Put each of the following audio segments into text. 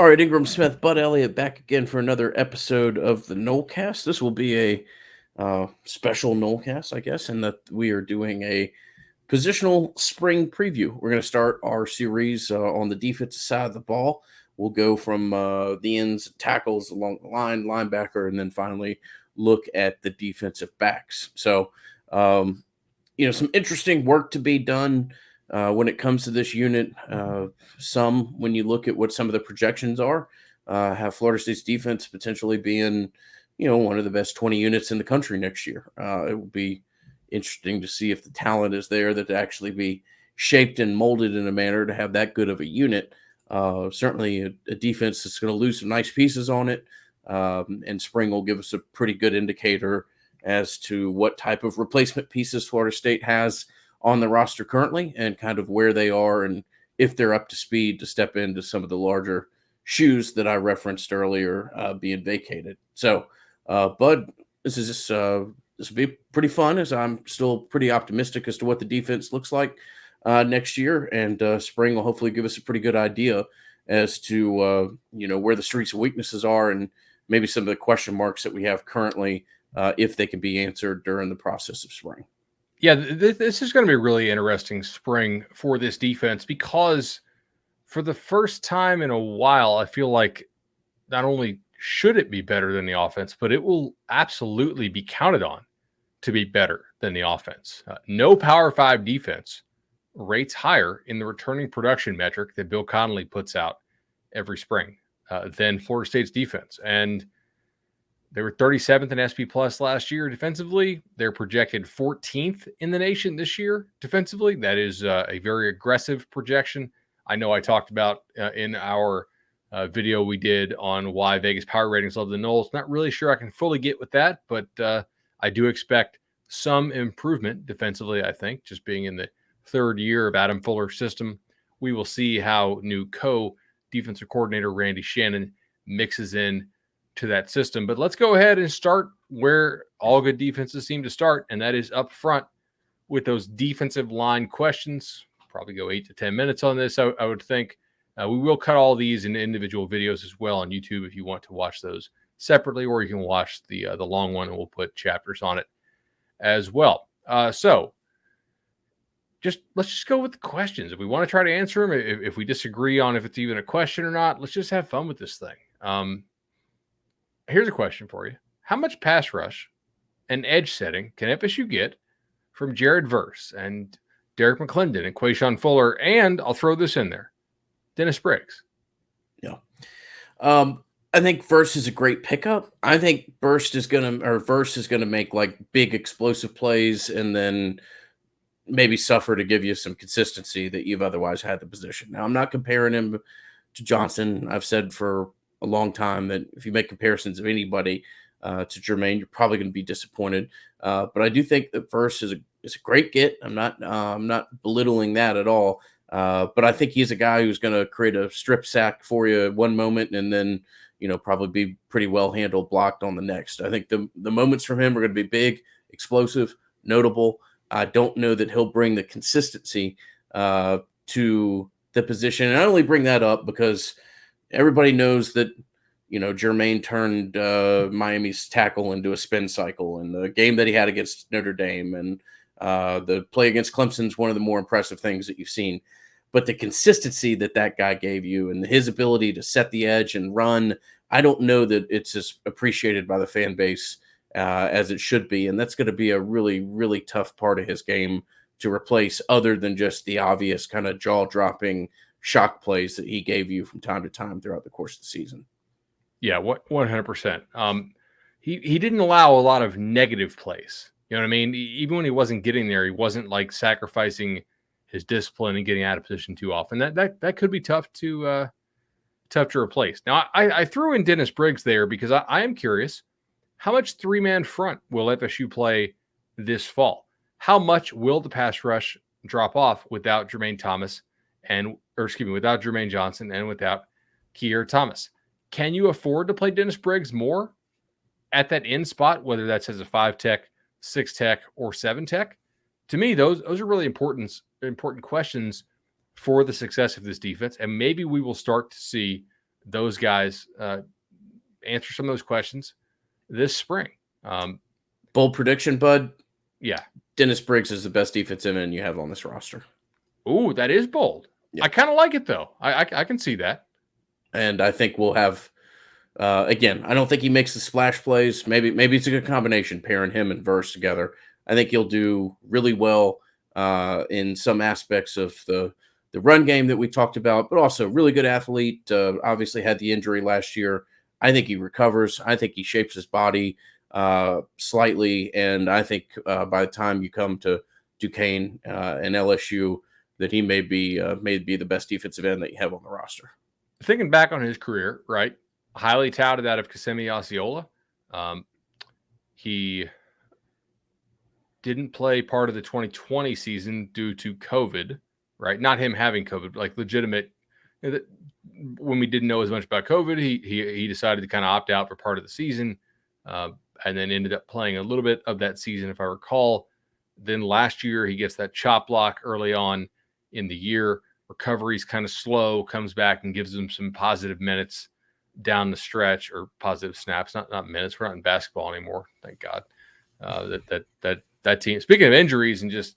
All right, Ingram Smith, Bud Elliott back again for another episode of the Nolecast. This will be a special Nolecast, I guess, in that we are doing a positional spring preview. We're going to start our series on the defensive side of the ball. We'll go from the ends, tackles along the line, linebacker, and then finally look at the defensive backs. So, some interesting work to be done when it comes to this unit. When you look at what some of the projections are, have Florida State's defense potentially being, one of the best 20 units in the country next year. It will be interesting to see if the talent is there that to actually be shaped and molded in a manner to have that good of a unit. Certainly a defense that's going to lose some nice pieces on it. And spring will give us a pretty good indicator as to what type of replacement pieces Florida State has on the roster currently and kind of where they are and if they're up to speed to step into some of the larger shoes that I referenced earlier being vacated. So, Bud, this will be pretty fun as I'm still pretty optimistic as to what the defense looks like next year. And spring will hopefully give us a pretty good idea as to, where the strengths and weaknesses are and maybe some of the question marks that we have currently if they can be answered during the process of spring. Yeah, this is going to be a really interesting spring for this defense because for the first time in a while, I feel like not only should it be better than the offense, but it will absolutely be counted on to be better than the offense. No Power 5 defense rates higher in the returning production metric that Bill Connolly puts out every spring than Florida State's defense. And they were 37th in SP Plus last year defensively. They're projected 14th in the nation this year defensively. That is a very aggressive projection. I know I talked about in our video we did on why Vegas power ratings love the Noles. Not really sure I can fully get with that, but I do expect some improvement defensively, I think, just being in the third year of Adam Fuller's system. We will see how new co-defensive coordinator Randy Shannon mixes in to that system. But let's go ahead and start where all good defenses seem to start, and that is up front with those defensive line questions. Probably go 8 to 10 minutes on this, I would think. We will cut all these into individual videos as well on YouTube if you want to watch those separately, or you can watch the long one, and we'll put chapters on it as well. So let's just go with the questions. If we want to try to answer them, if we disagree on if it's even a question or not, let's just have fun with this thing. Here's a question for you. How much pass rush and edge setting can FSU get from Jared Verse and Derek McClendon and Quayshawn Fuller? And I'll throw this in there, Dennis Briggs. Yeah. I think Verse is a great pickup. I think Verse is going to make like big explosive plays and then maybe suffer to give you some consistency that you've otherwise had the position. Now, I'm not comparing him to Johnson. I've said for a long time that if you make comparisons of anybody to Jermaine, you're probably going to be disappointed. But I do think that Verse is a great get. I'm not belittling that at all. But I think he's a guy who's going to create a strip sack for you one moment and then, probably be pretty well handled blocked on the next. I think the moments from him are going to be big, explosive, notable. I don't know that he'll bring the consistency to the position. And I only bring that up because everybody knows that, Jermaine turned Miami's tackle into a spin cycle, and the game that he had against Notre Dame and the play against Clemson is one of the more impressive things that you've seen. But the consistency that guy gave you and his ability to set the edge and run, I don't know that it's as appreciated by the fan base as it should be. And that's going to be a really, really tough part of his game to replace other than just the obvious kind of jaw-dropping shock plays that he gave you from time to time throughout the course of the season. Yeah, 100%. He didn't allow a lot of negative plays. You know what I mean? Even when he wasn't getting there, he wasn't like sacrificing his discipline and getting out of position too often. That could be tough to replace. Now, I threw in Dennis Briggs there because I am curious, how much three-man front will FSU play this fall? How much will the pass rush drop off without Jermaine Johnson and without Keir Thomas? Can you afford to play Dennis Briggs more at that end spot, whether that's as a 5-tech, 6-tech, or 7-tech? To me, those are really important questions for the success of this defense, and maybe we will start to see those guys answer some of those questions this spring. Bold prediction, bud. Yeah. Dennis Briggs is the best defensive end you have on this roster. Ooh, that is bold. Yeah. I kind of like it, though. I can see that. And I think we'll have, again, I don't think he makes the splash plays. Maybe it's a good combination, pairing him and Verse together. I think he'll do really well in some aspects of the run game that we talked about, but also really good athlete. Obviously had the injury last year. I think he recovers. I think he shapes his body slightly. And I think by the time you come to Duquesne and LSU, that he may be the best defensive end that you have on the roster. Thinking back on his career, right? Highly touted out of Kissimmee Osceola. He didn't play part of the 2020 season due to COVID, right? Not him having COVID, but like legitimate. When we didn't know as much about COVID, he decided to kind of opt out for part of the season, and then ended up playing a little bit of that season, if I recall. Then last year, he gets that chop block early on in the year. Recovery's kind of slow, comes back and gives them some positive minutes down the stretch, or positive snaps, not minutes. We're not in basketball anymore, thank God. That team. Speaking of injuries and just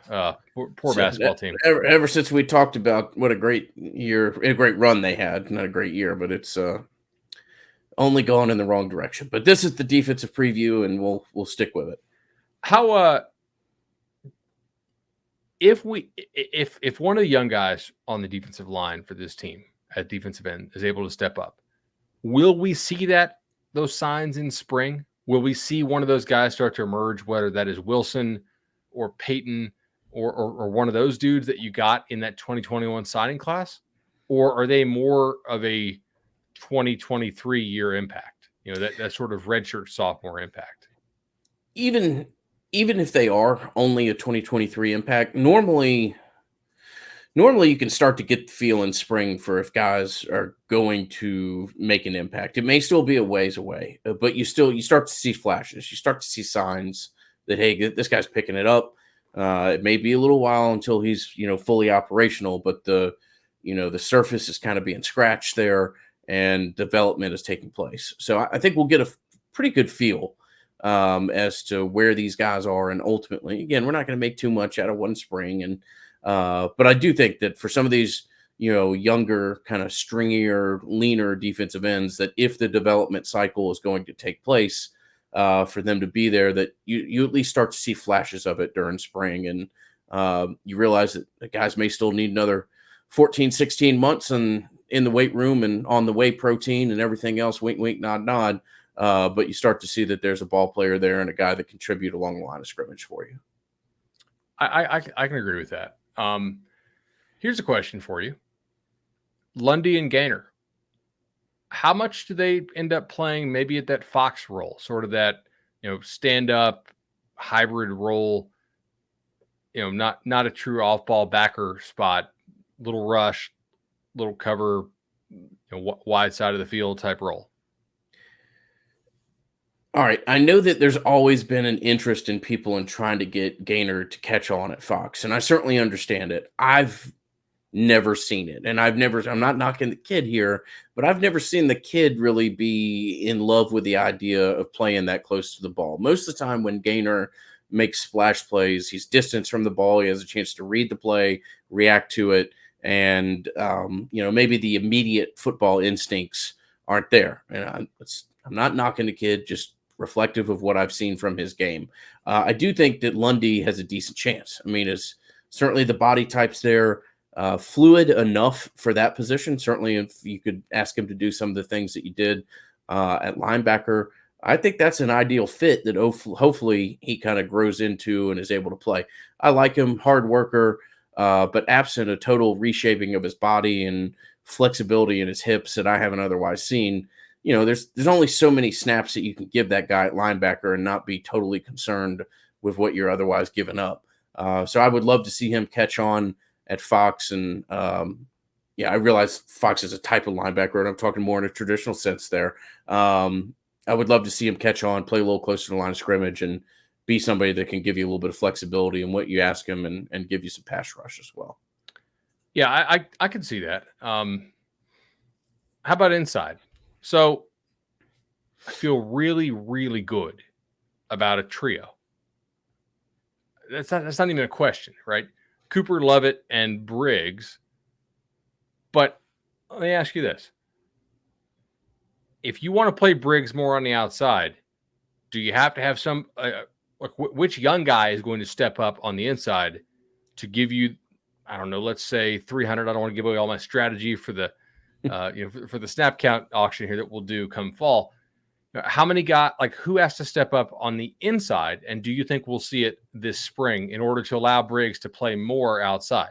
poor basketball team. Ever since we talked about what a great year, a great run they had, not a great year, but it's only gone in the wrong direction. But this is the defensive preview, and we'll stick with it. How if one of the young guys on the defensive line for this team at defensive end is able to step up, will we see those signs in spring? Will we see one of those guys start to emerge, whether that is Wilson or Peyton or one of those dudes that you got in that 2021 signing class? Or are they more of a 2023 year impact? You know, that sort of redshirt sophomore impact. Even if they are only a 2023 impact, normally you can start to get the feel in spring for if guys are going to make an impact. It may still be a ways away, but you start to see flashes. You start to see signs that, hey, this guy's picking it up. It may be a little while until he's, fully operational, but the surface is kind of being scratched there and development is taking place. So I think we'll get a pretty good feel as to where these guys are. And ultimately, again, we're not going to make too much out of one spring. But I do think that for some of these, younger, kind of stringier, leaner defensive ends, that if the development cycle is going to take place, for them to be there, that you at least start to see flashes of it during spring. And you realize that the guys may still need another 14, 16 months in the weight room and on the whey protein and everything else, wink, wink, nod, nod. But you start to see that there's a ball player there and a guy that contribute along the line of scrimmage for you. I can agree with that. Here's a question for you. Lundy and Gaynor, how much do they end up playing maybe at that Fox role, sort of that, stand-up hybrid role, not a true off-ball backer spot, little rush, little cover, wide side of the field type role? All right. I know that there's always been an interest in people in trying to get Gaynor to catch on at Fox, and I certainly understand it. I've never seen it, and I'm not knocking the kid here, but I've never seen the kid really be in love with the idea of playing that close to the ball. Most of the time when Gaynor makes splash plays, he's distanced from the ball. He has a chance to read the play, react to it, and maybe the immediate football instincts aren't there. And I'm not knocking the kid, just reflective of what I've seen from his game. I do think that Lundy has a decent chance. I mean, it's certainly the body type's there, fluid enough for that position. Certainly if you could ask him to do some of the things that you did at linebacker, I think that's an ideal fit that hopefully he kind of grows into and is able to play. I like him, hard worker, but absent a total reshaping of his body and flexibility in his hips that I haven't otherwise seen. There's only so many snaps that you can give that guy at linebacker and not be totally concerned with what you're otherwise giving up. So I would love to see him catch on at Fox. And I realize Fox is a type of linebacker, and I'm talking more in a traditional sense there. I would love to see him catch on, play a little closer to the line of scrimmage, and be somebody that can give you a little bit of flexibility in what you ask him and give you some pass rush as well. Yeah, I can see that. How about inside? So I feel really, really good about a trio. That's not even a question, right? Cooper, Lovett, and Briggs. But let me ask you this: if you want to play Briggs more on the outside, do you have to have some like which young guy is going to step up on the inside to give you, I don't know, let's say 300. I don't want to give away all my strategy for the for the snap count auction here that we'll do come fall. How many got, like, who has to step up on the inside, and do you think we'll see it this spring in order to allow Briggs to play more outside?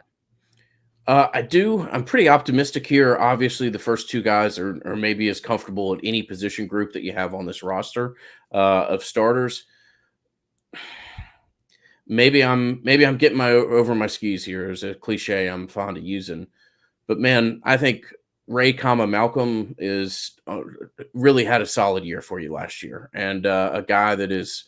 I do. I'm pretty optimistic here. Obviously, the first two guys are maybe as comfortable at any position group that you have on this roster of starters. Maybe I'm getting my over my skis here, as a cliche I'm fond of using. But man, I think Ray, Malcolm is really had a solid year for you last year, and a guy that is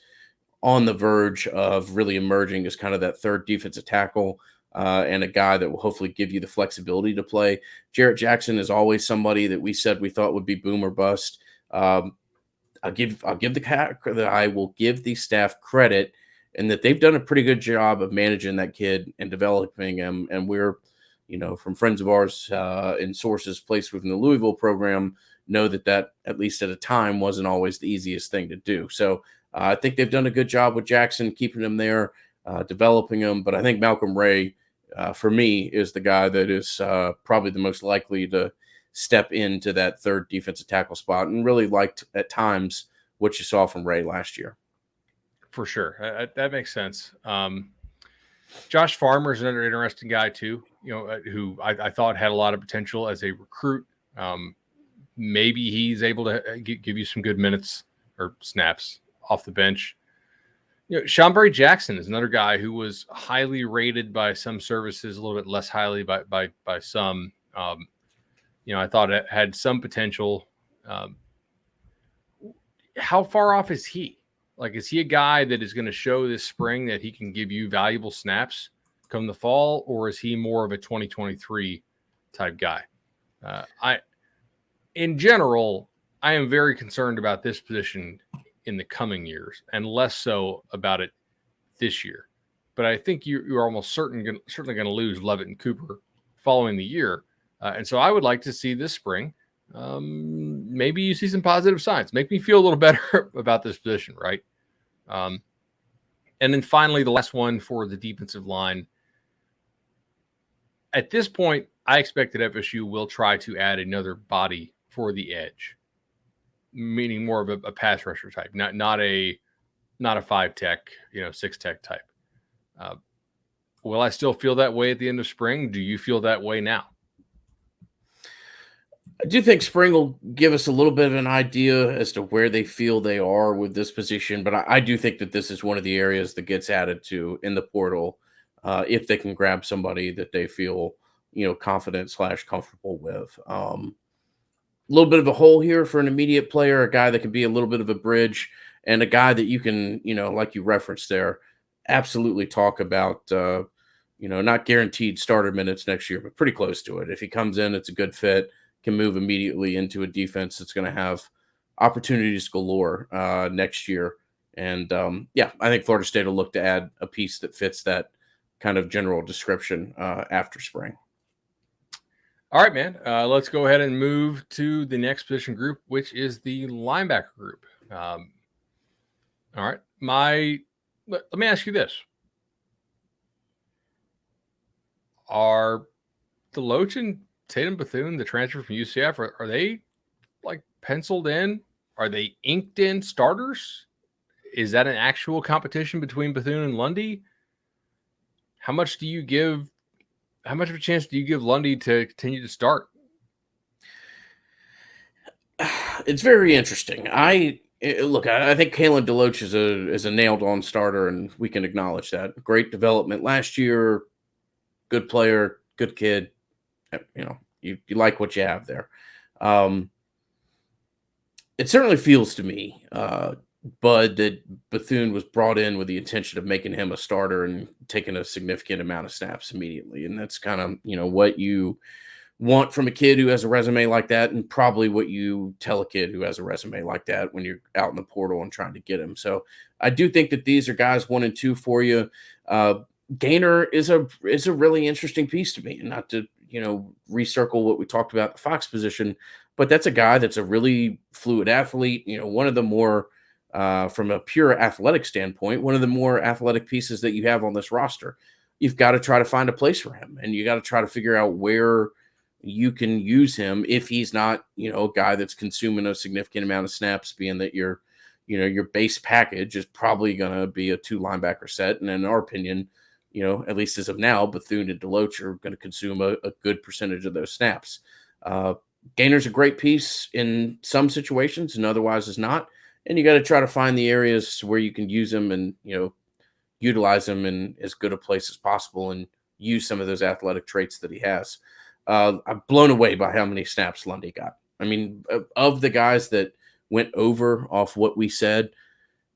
on the verge of really emerging as kind of that third defensive tackle, and a guy that will hopefully give you the flexibility to play. Jarrett Jackson is always somebody that we said we thought would be boom or bust. Um, I will give the staff credit, and that they've done a pretty good job of managing that kid and developing him. And we're, from friends of ours and sources placed within the Louisville program, know that at least at a time wasn't always the easiest thing to do. So I think they've done a good job with Jackson, keeping him there, developing him. But I think Malcolm Ray, for me, is the guy that is probably the most likely to step into that third defensive tackle spot, and really liked at times what you saw from Ray last year. For sure. That makes sense. Josh Farmer is another interesting guy too, who I thought had a lot of potential as a recruit. Maybe he's able to give you some good minutes or snaps off the bench. Chambery Jackson is another guy who was highly rated by some services, a little bit less highly by some. I thought it had some potential. How far off is he? Like, is he a guy that is going to show this spring that he can give you valuable snaps come the fall, or is he more of a 2023 type guy? In general, I am very concerned about this position in the coming years, and less so about it this year. But I think you're almost certainly going to lose Lovett and Cooper following the year. And so I would like to see this spring, maybe you see some positive signs. Make me feel a little better about this position, right? And then finally, the last one for the defensive line. At this point, I expect that FSU will try to add another body for the edge, meaning more of a pass rusher type, not a 5-tech, 6-tech type. Will I still feel that way at the end of spring? Do you feel that way now? I do think spring will give us a little bit of an idea as to where they feel they are with this position, but I do think that this is one of the areas that gets added to in the portal, if they can grab somebody that they feel, confident / comfortable with. A little bit of a hole here for an immediate player, a guy that can be a little bit of a bridge, and a guy that you can, like you referenced there, absolutely talk about, not guaranteed starter minutes next year, but pretty close to it. If he comes in, it's a good fit, can move immediately into a defense that's going to have opportunities galore next year. And I think Florida State will look to add a piece that fits that kind of general description after spring. All right, man. Let's go ahead and move to the next position group, which is the linebacker group. All right. Let me ask you this. Are Deloach and Tatum Bethune, the transfer from UCF, are they like penciled in? Are they inked in starters? Is that an actual competition between Bethune and Lundy? How much of a chance do you give Lundy to continue to start? It's very interesting. I think Kalen Deloach is a nailed on starter, and we can acknowledge that. Great development last year, good player, good kid. You like what you have there. It certainly feels to me, Bud, that Bethune was brought in with the intention of making him a starter and taking a significant amount of snaps immediately, and that's kind of what you want from a kid who has a resume like that, and probably what you tell a kid who has a resume like that when you're out in the portal and trying to get him. So I do think that these are guys 1 and 2 for you. Uh, Gainer is a really interesting piece to me, and not to recircle what we talked about the Fox position, but that's a guy that's a really fluid athlete. One of the more from a pure athletic standpoint, one of the more athletic pieces that you have on this roster. You've got to try to find a place for him, and you got to try to figure out where you can use him if he's not, a guy that's consuming a significant amount of snaps, being that your base package is probably going to be a 2 linebacker set. And in our opinion, at least as of now, Bethune and Deloach are going to consume a good percentage of those snaps. Gainer's a great piece in some situations and otherwise is not. And you got to try to find the areas where you can use them and, utilize them in as good a place as possible and use some of those athletic traits that he has. I'm blown away by how many snaps Lundy got. I mean, of the guys that went over off what we said,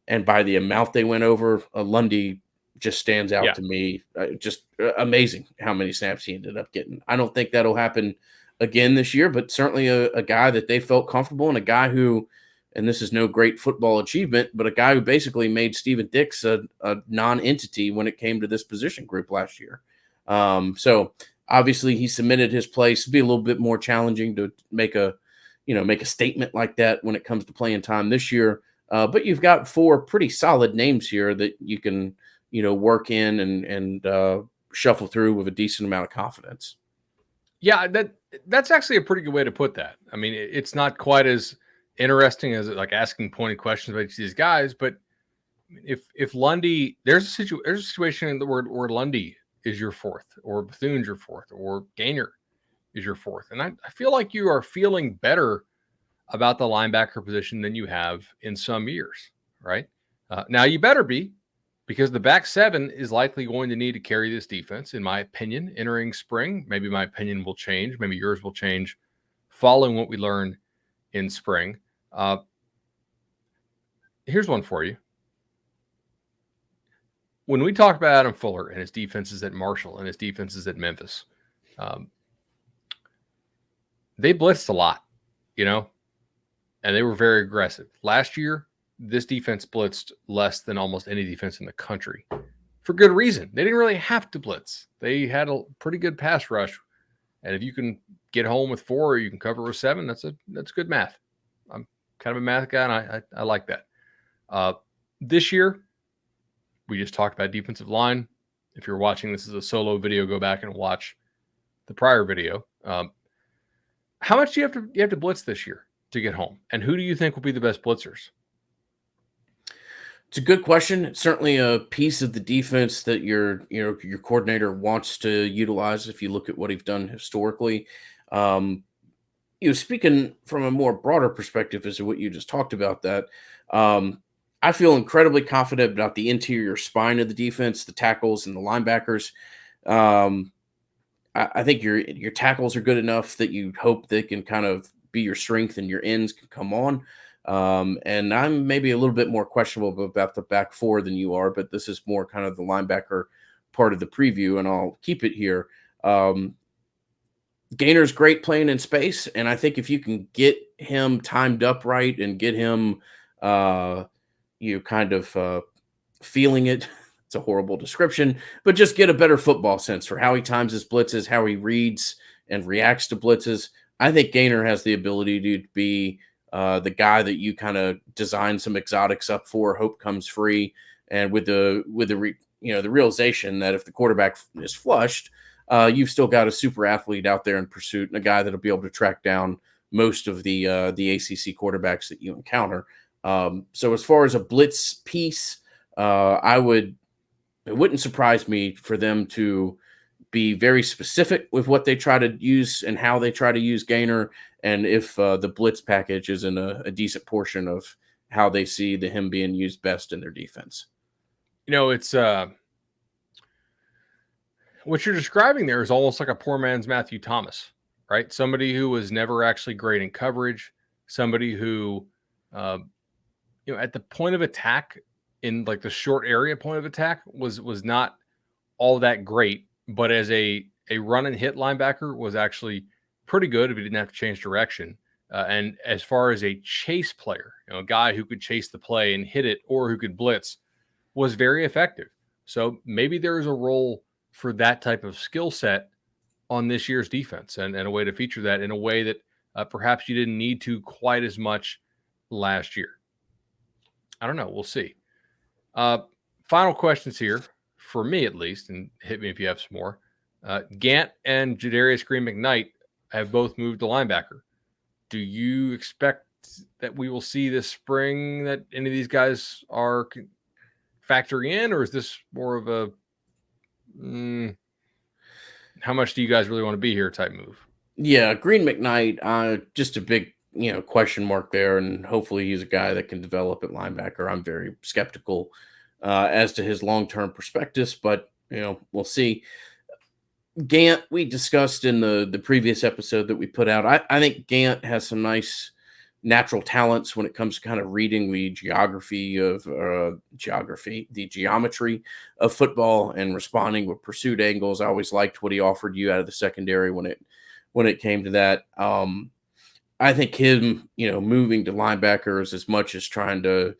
and by the amount they went over, Lundy just stands out to me. Just amazing how many snaps he ended up getting. I don't think that'll happen again this year, but certainly a guy that they felt comfortable, and a guy who, and this is no great football achievement, but a guy who basically made Steven Dix a non-entity when it came to this position group last year. So obviously he submitted his place. It'd be a little bit more challenging to make a statement like that when it comes to playing time this year. But you've got 4 pretty solid names here that you can, work in and shuffle through with a decent amount of confidence. Yeah, that's actually a pretty good way to put that. I mean, it's not quite as interesting as like asking pointed questions about these guys, but if Lundy, there's a situation where Lundy is your 4th, or Bethune's your 4th, or Gainer is your 4th, and I feel like you are feeling better about the linebacker position than you have in some years, right? Now you better be, because the back 7 is likely going to need to carry this defense, in my opinion, entering spring. Maybe my opinion will change. Maybe yours will change following what we learned in spring. Here's one for you. When we talk about Adam Fuller and his defenses at Marshall and his defenses at Memphis, they blitzed a lot, and they were very aggressive. Last year, this defense blitzed less than almost any defense in the country for good reason. They didn't really have to blitz. They had a pretty good pass rush. And if you can get home with 4 or you can cover with 7, that's good math. I'm kind of a math guy, and I like that. This year, we just talked about defensive line. If you're watching this as a solo video, go back and watch the prior video. How much do you have to blitz this year to get home? And who do you think will be the best blitzers? It's a good question. It's certainly a piece of the defense that your coordinator wants to utilize. If you look at what he's done historically, speaking from a more broader perspective as to what you just talked about, that I feel incredibly confident about the interior spine of the defense, the tackles and the linebackers. I think your tackles are good enough that you hope they can kind of be your strength, and your ends can come on. And I'm maybe a little bit more questionable about the back 4 than you are, but this is more kind of the linebacker part of the preview, and I'll keep it here. Gainer's great playing in space, and I think if you can get him timed up right and get him feeling it, it's a horrible description, but just get a better football sense for how he times his blitzes, how he reads and reacts to blitzes. I think Gainer has the ability to be the guy that you kind of design some exotics up for, hope comes free, and with the realization that if the quarterback is flushed, you've still got a super athlete out there in pursuit, and a guy that'll be able to track down most of the ACC quarterbacks that you encounter. So as far as a blitz piece, it wouldn't surprise me for them to be very specific with what they try to use and how they try to use Gainer, and if the blitz package is in a decent portion of how they see him being used best in their defense. It's what you're describing there is almost like a poor man's Matthew Thomas, right? Somebody who was never actually great in coverage, somebody who, at the point of attack, in like the short area point of attack, was not all that great, but as a run and hit linebacker was actually pretty good if he didn't have to change direction. And as far as a chase player, a guy who could chase the play and hit it or who could blitz, was very effective. So maybe there's a role for that type of skill set on this year's defense and a way to feature that in a way that perhaps you didn't need to quite as much last year. I don't know. We'll see. Final questions here, for me at least, and hit me if you have some more. Gant and Jadarius Green McKnight have both moved to linebacker. Do you expect that we will see this spring that any of these guys are factoring in, or is this more of a how much do you guys really want to be here type move? Yeah, Green McKnight, just a big question mark there, and hopefully he's a guy that can develop at linebacker. I'm very skeptical as to his long-term prospectus, but we'll see. Gant, we discussed in the previous episode that we put out. I think Gant has some nice natural talents when it comes to kind of reading the geometry of football and responding with pursuit angles. I always liked what he offered you out of the secondary when it came to that. I think him, moving to linebacker is as much as trying to,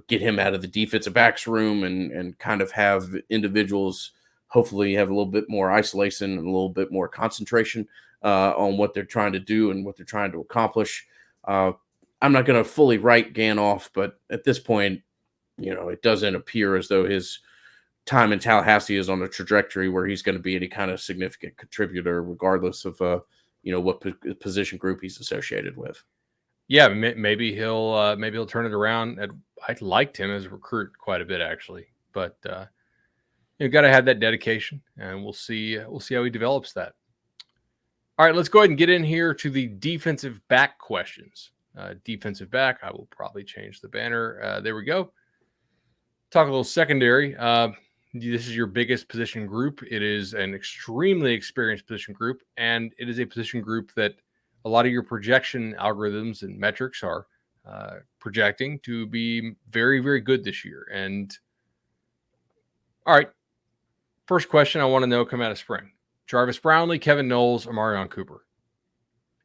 get him out of the defensive backs room and kind of have individuals hopefully have a little bit more isolation and a little bit more concentration on what they're trying to do and what they're trying to accomplish. I'm not going to fully write Gant off, but at this point, it doesn't appear as though his time in Tallahassee is on a trajectory where he's going to be any kind of significant contributor, regardless of what position group he's associated with. Yeah, maybe he'll turn it around. I liked him as a recruit quite a bit, actually, but you've got to have that dedication, and we'll see how he develops that. All right, let's go ahead and get in here to the defensive back questions. Defensive back, I will probably change the banner. There we go. Talk a little secondary. This is your biggest position group. It is an extremely experienced position group, and it is a position group that a lot of your projection algorithms and metrics are projecting to be very, very good this year. And all right, first question I want to know come out of spring. Jarvis Brownlee, Kevin Knowles, or Marion Cooper.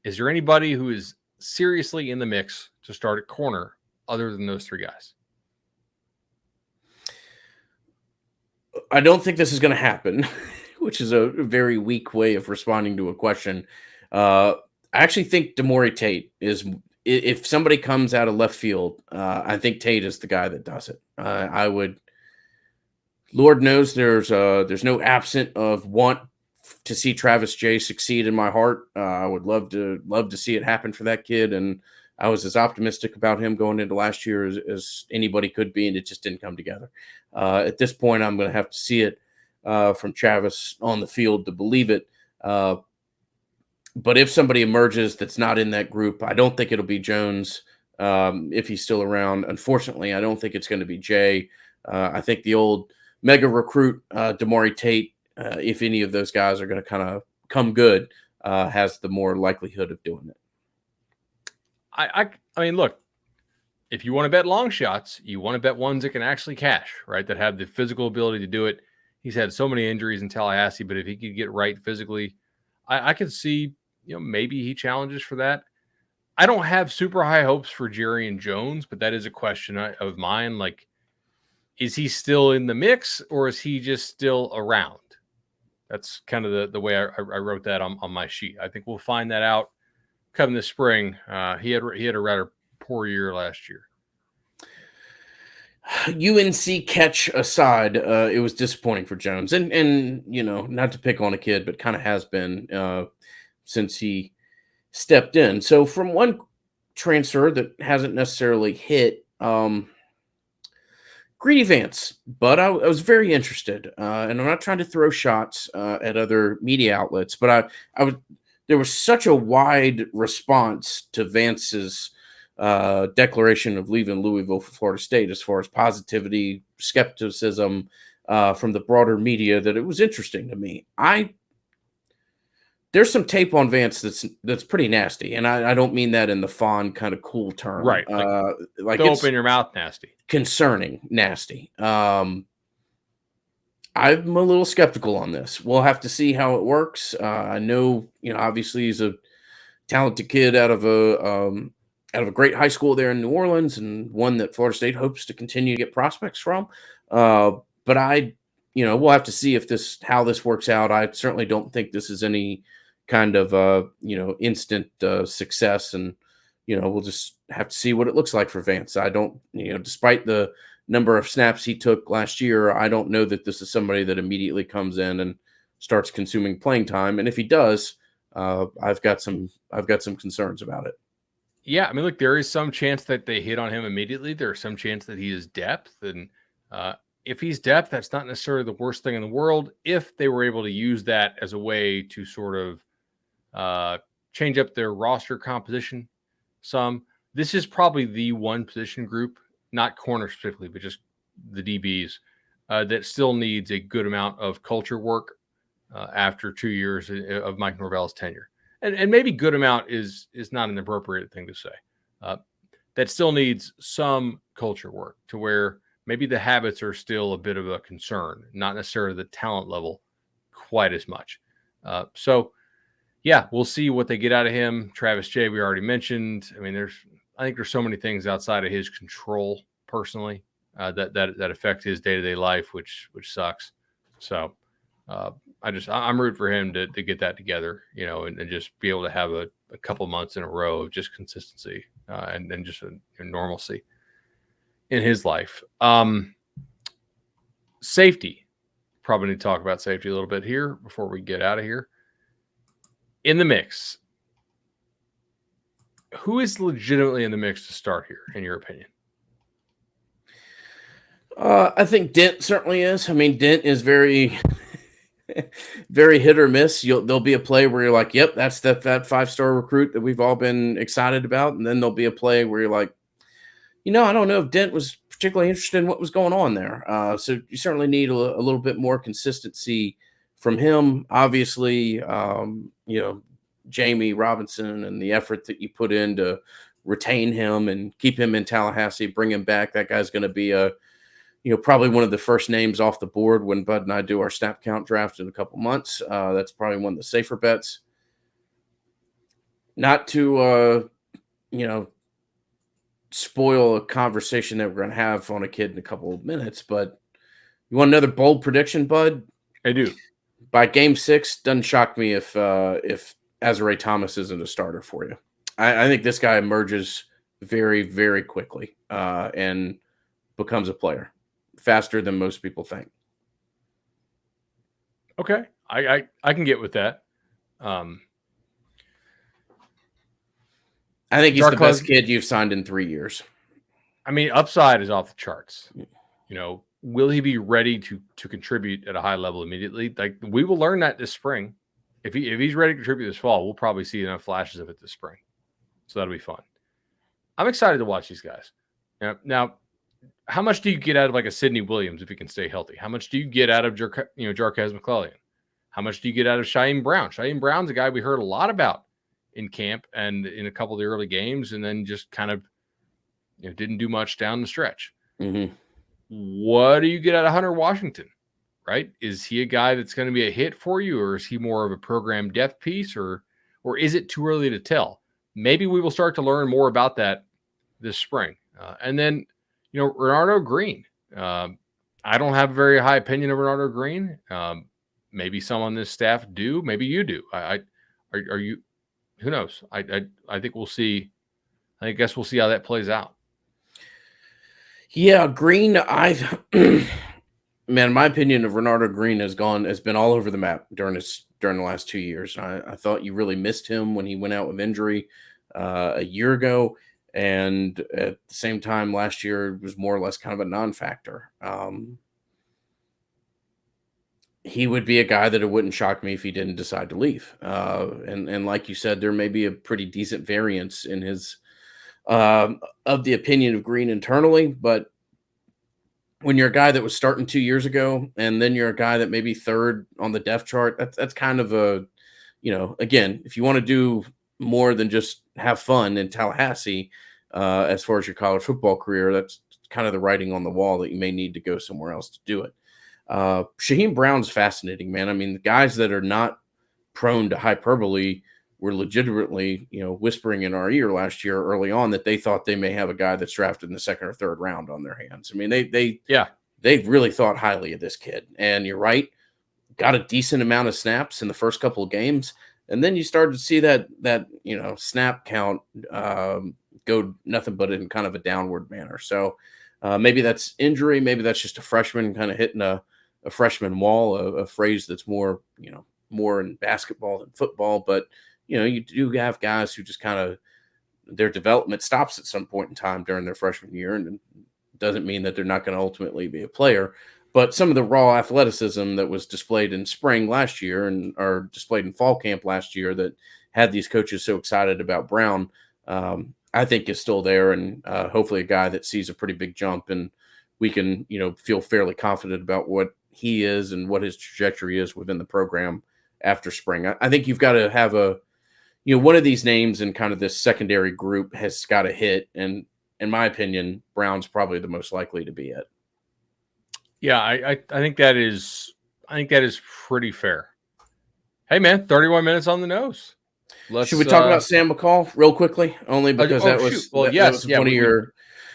Is there anybody who is seriously in the mix to start at corner other than those three guys? I don't think this is going to happen, which is a very weak way of responding to a question. I actually think Damori Tate is, if somebody comes out of left field, I think Tate is the guy that does it. I would, Lord knows there's no absent of want to see Travis Jay succeed in my heart. I would love to see it happen for that kid. And I was as optimistic about him going into last year as anybody could be, and it just didn't come together. At this point, I'm going to have to see it from Travis on the field to believe it. But if somebody emerges that's not in that group, I don't think it'll be Jones if he's still around. Unfortunately, I don't think it's going to be Jay. I think the old mega recruit, Damori Tate, if any of those guys are going to kind of come good, has the more likelihood of doing it. I mean, look, if you want to bet long shots, you want to bet ones that can actually cash, right? That have the physical ability to do it. He's had so many injuries in Tallahassee, but if he could get right physically, I could see, maybe he challenges for that. I don't have super high hopes for Jerry and Jones, but that is a question of mine. Like, is he still in the mix or is he just still around? That's kind of the way I wrote that on my sheet. I think we'll find that out coming this spring. He had a rather poor year last year. UNC catch aside, it was disappointing for Jones, and not to pick on a kid, but kind of has been since he stepped in. So from one transfer that hasn't necessarily hit, Greedy Vance, but I was very interested, and I'm not trying to throw shots at other media outlets, but I was. There was such a wide response to Vance's declaration of leaving Louisville for Florida State, as far as positivity, skepticism from the broader media, that it was interesting to me. There's some tape on Vance that's pretty nasty, and I don't mean that in the fond kind of cool term, right? Like don't open your mouth, nasty, concerning, nasty. I'm a little skeptical on this. We'll have to see how it works. I know, obviously he's a talented kid out of a great high school there in New Orleans, and one that Florida State hopes to continue to get prospects from. Uh, but we'll have to see if how this works out. I certainly don't think this is any kind of instant success, and we'll just have to see what it looks like for Vance. I don't, despite the number of snaps he took last year, I don't know that this is somebody that immediately comes in and starts consuming playing time. And if he does, I've got some concerns about it. Yeah, I mean, look, there is some chance that they hit on him immediately. There's some chance that he is depth, and if he's depth, that's not necessarily the worst thing in the world. If they were able to use that as a way to sort of change up their roster composition some, this is probably the one position group, not corner specifically, but just the DBs, that still needs a good amount of culture work after 2 years of Mike Norvell's tenure. And maybe good amount is not an appropriate thing to say. That still needs some culture work to where maybe the habits are still a bit of a concern, not necessarily the talent level quite as much. So, yeah, we'll see what they get out of him. Travis J, we already mentioned. I mean, I think there's so many things outside of his control personally that affect his day-to-day life, which sucks. So I'm rooting for him to get that together, and just be able to have a couple months in a row of just consistency and just a normalcy in his life. Safety. Probably need to talk about safety a little bit here before we get out of here. In the mix, who is legitimately in the mix to start here, in your opinion? I think Dent certainly is. I mean, Dent is very, very hit or miss. There'll be a play where you're like, "Yep, that's that 5-star recruit that we've all been excited about," and then there'll be a play where you're like, I don't know if Dent was particularly interested in what was going on there. So you certainly need a little bit more consistency from him. Obviously, Jamie Robinson and the effort that you put in to retain him and keep him in Tallahassee, bring him back. That guy's going to be probably one of the first names off the board when Bud and I do our snap count draft in a couple months. That's probably one of the safer bets. Not to, spoil a conversation that we're going to have on a kid in a couple of minutes, but you want another bold prediction, Bud? I do. By game 6, doesn't shock me if Azare Thomas isn't a starter for you. I think this guy emerges very, very quickly and becomes a player faster than most people think. Okay. I can get with that. I think he's the best kid you've signed in 3 years. I mean, upside is off the charts. Will he be ready to contribute at a high level immediately? Like, we will learn that this spring. If he's ready to contribute this fall, we'll probably see enough flashes of it this spring. So that'll be fun. I'm excited to watch these guys. Now, how much do you get out of like a Sidney Williams if he can stay healthy? How much do you get out of Jarquez McClellan? How much do you get out of Shaheem Brown? Shaheem Brown's a guy we heard a lot about in camp and in a couple of the early games, and then just kind of didn't do much down the stretch. Mm-hmm. What do you get out of Hunter Washington? Right? Is he a guy that's going to be a hit for you, or is he more of a program depth piece, or is it too early to tell? Maybe we will start to learn more about that this spring. And then, Renardo Green. I don't have a very high opinion of Renardo Green. Maybe some on this staff do. Maybe you do. Are you? Who knows? I think we'll see. I guess we'll see how that plays out. Yeah, Green. Man, my opinion of Renardo Green has been all over the map during the last 2 years. I thought you really missed him when he went out with injury a year ago, and at the same time last year it was more or less kind of a non-factor. He would be a guy that it wouldn't shock me if he didn't decide to leave. And like you said, there may be a pretty decent variance in his of the opinion of Green internally, but when you're a guy that was starting 2 years ago, and then you're a guy that may be third on the depth chart, that's kind of a, again, if you want to do more than just have fun in Tallahassee, as far as your college football career, that's kind of the writing on the wall that you may need to go somewhere else to do it. Shaheem Brown's fascinating, man. I mean, the guys that are not prone to hyperbole were legitimately, whispering in our ear last year early on that they thought they may have a guy that's drafted in the second or third round on their hands. I mean, they really thought highly of this kid. And you're right, got a decent amount of snaps in the first couple of games. And then you started to see that snap count go nothing but in kind of a downward manner. So maybe that's injury. Maybe that's just a freshman kind of hitting a freshman wall, a phrase that's more, more in basketball than football. But, you do have guys who just kind of their development stops at some point in time during their freshman year. And it doesn't mean that they're not going to ultimately be a player. But some of the raw athleticism that was displayed in spring last year or displayed in fall camp last year that had these coaches so excited about Brown, I think is still there. And hopefully a guy that sees a pretty big jump, and we can, feel fairly confident about what he is and what his trajectory is within the program after spring. I think you've got to have one of these names in kind of this secondary group has got to hit. And in my opinion, Brown's probably the most likely to be it. Yeah, I think that is pretty fair. Hey man, 31 minutes on the nose. Should we talk about Sam McCall real quickly? Only because that was one of your.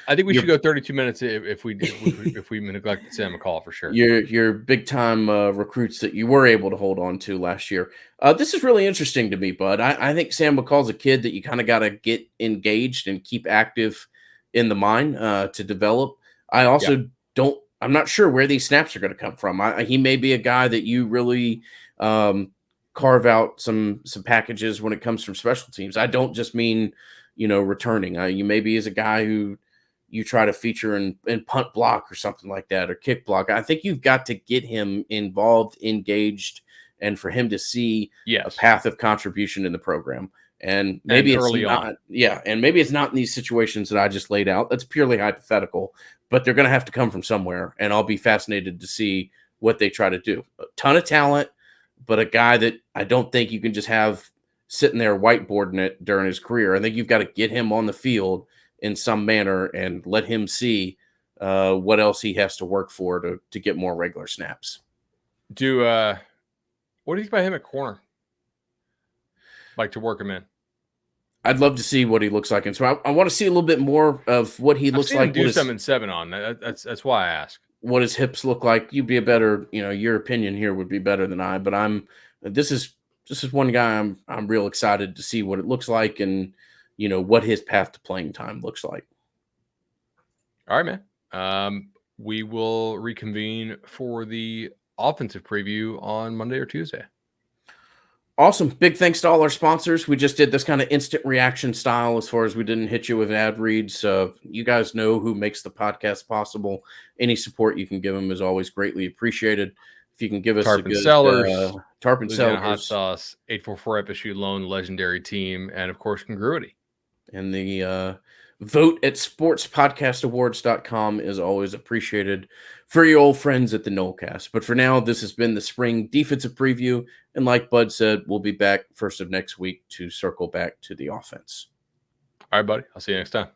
I think we should go 32 minutes if we neglected Sam McCall for sure. Your big time recruits that you were able to hold on to last year. This is really interesting to me, Bud. I think Sam McCall's a kid that you kind of got to get engaged and keep active in the mind to develop. I also don't. I'm not sure where these snaps are going to come from. He may be a guy that you really carve out some packages when it comes from special teams. I don't just mean, returning. You maybe is a guy who you try to feature in punt block or something like that, or kick block. I think you've got to get him involved, engaged, and for him to see a path of contribution in the program. And maybe it's early not, and maybe it's not in these situations that I just laid out. That's purely hypothetical, but they're going to have to come from somewhere. And I'll be fascinated to see what they try to do. A ton of talent, but a guy that I don't think you can just have sitting there whiteboarding it during his career. I think you've got to get him on the field in some manner and let him see what else he has to work for to get more regular snaps. What do you think about him at corner? Like to work him in. I'd love to see what he looks like. And so I want to see a little bit more of what he looks like. Do 7-7 on that's why I ask. What his hips look like. You'd be a better, your opinion here would be better than I, but this is one guy I'm real excited to see what it looks like and, what his path to playing time looks like. All right, man. We will reconvene for the offensive preview on Monday or Tuesday. Awesome. Big thanks to all our sponsors. We just did this kind of instant reaction style as far as we didn't hit you with ad reads. You guys know who makes the podcast possible. Any support you can give them is always greatly appreciated. If you can give us Tarpon a good Sellers, Tarpon Sellers, Hot Sauce, 844 FSU Loan, legendary team, and of course, Congruity. And the vote at sportspodcastawards.com is always appreciated for your old friends at the Nolecast. But for now, this has been the spring defensive preview. And like Bud said, we'll be back first of next week to circle back to the offense. All right, buddy. I'll see you next time.